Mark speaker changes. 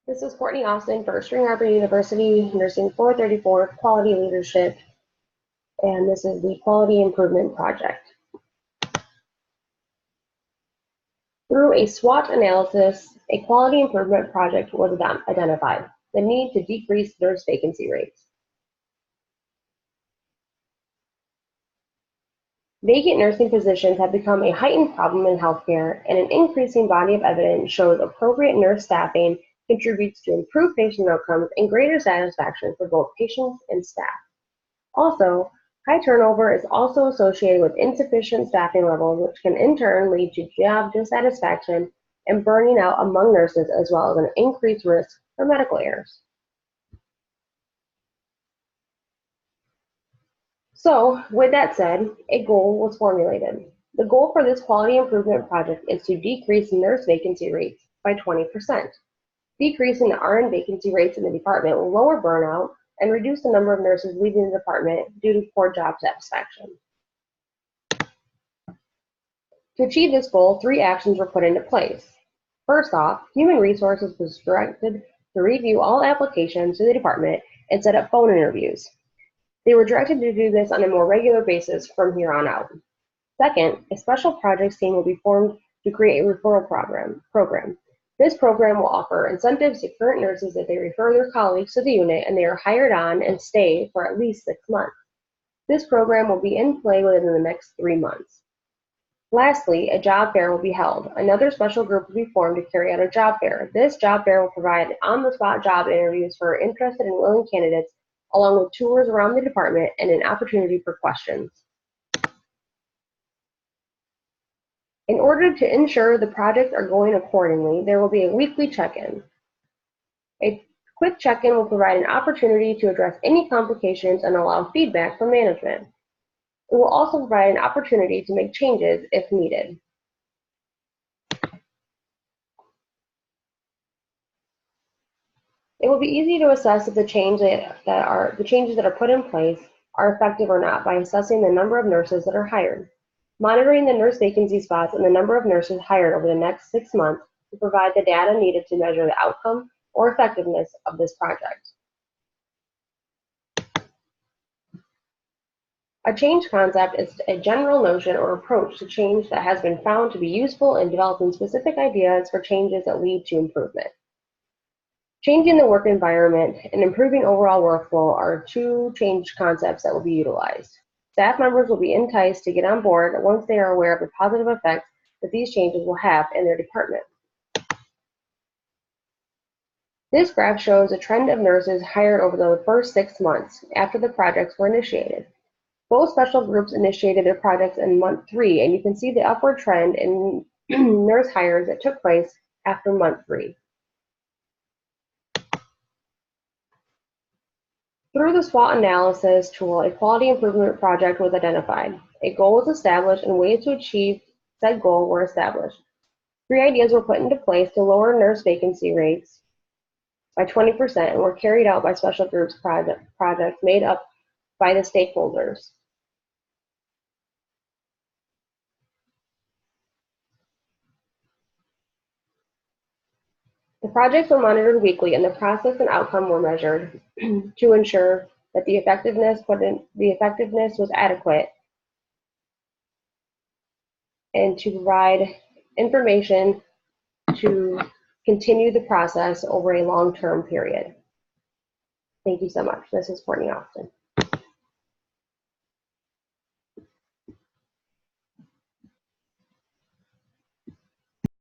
Speaker 1: This is Courtney Austin for String Harbor University Nursing 434 Quality Leadership, and this is the Quality Improvement Project. Through a SWOT analysis, a quality improvement project was identified, the need to decrease nurse vacancy rates. Vacant nursing positions have become a heightened problem in healthcare, and an increasing body of evidence shows appropriate nurse staffing contributes to improved patient outcomes and greater satisfaction for both patients and staff. Also, high turnover is also associated with insufficient staffing levels, which can in turn lead to job dissatisfaction and burning out among nurses, as well as an increased risk for medical errors. So, with that said, a goal was formulated. The goal for this quality improvement project is to decrease nurse vacancy rates by 20%. Decreasing the RN vacancy rates in the department will lower burnout and reduce the number of nurses leaving the department due to poor job satisfaction. To achieve this goal, 3 actions were put into place. First off, Human Resources was directed to review all applications to the department and set up phone interviews. They were directed to do this on a more regular basis from here on out. Second, a special projects team will be formed to create a referral program. This program will offer incentives to current nurses if they refer their colleagues to the unit and they are hired on and stay for at least 6 months. This program will be in play within the next 3 months. Lastly, a job fair will be held. Another special group will be formed to carry out a job fair. This job fair will provide on-the-spot job interviews for interested and willing candidates, along with tours around the department and an opportunity for questions. In order to ensure the projects are going accordingly, there will be a weekly check-in. A quick check-in will provide an opportunity to address any complications and allow feedback from management. It will also provide an opportunity to make changes if needed. It will be easy to assess if the changes that are put in place are effective or not by assessing the number of nurses that are hired. Monitoring the nurse vacancy spots and the number of nurses hired over the next 6 months will provide the data needed to measure the outcome or effectiveness of this project. A change concept is a general notion or approach to change that has been found to be useful in developing specific ideas for changes that lead to improvement. Changing the work environment and improving overall workflow are 2 change concepts that will be utilized. Staff members will be enticed to get on board once they are aware of the positive effects that these changes will have in their department. This graph shows a trend of nurses hired over the first 6 months after the projects were initiated. Both special groups initiated their projects in month 3, and you can see the upward trend in nurse hires that took place after month 3. Through the SWOT analysis tool, a quality improvement project was identified. A goal was established and ways to achieve said goal were established. 3 ideas were put into place to lower nurse vacancy rates by 20% and were carried out by special groups projects made up by the stakeholders. The projects were monitored weekly and the process and outcome were measured to ensure that the effectiveness was adequate and to provide information to continue the process over a long-term period. Thank you so much. This is Courtney Austin.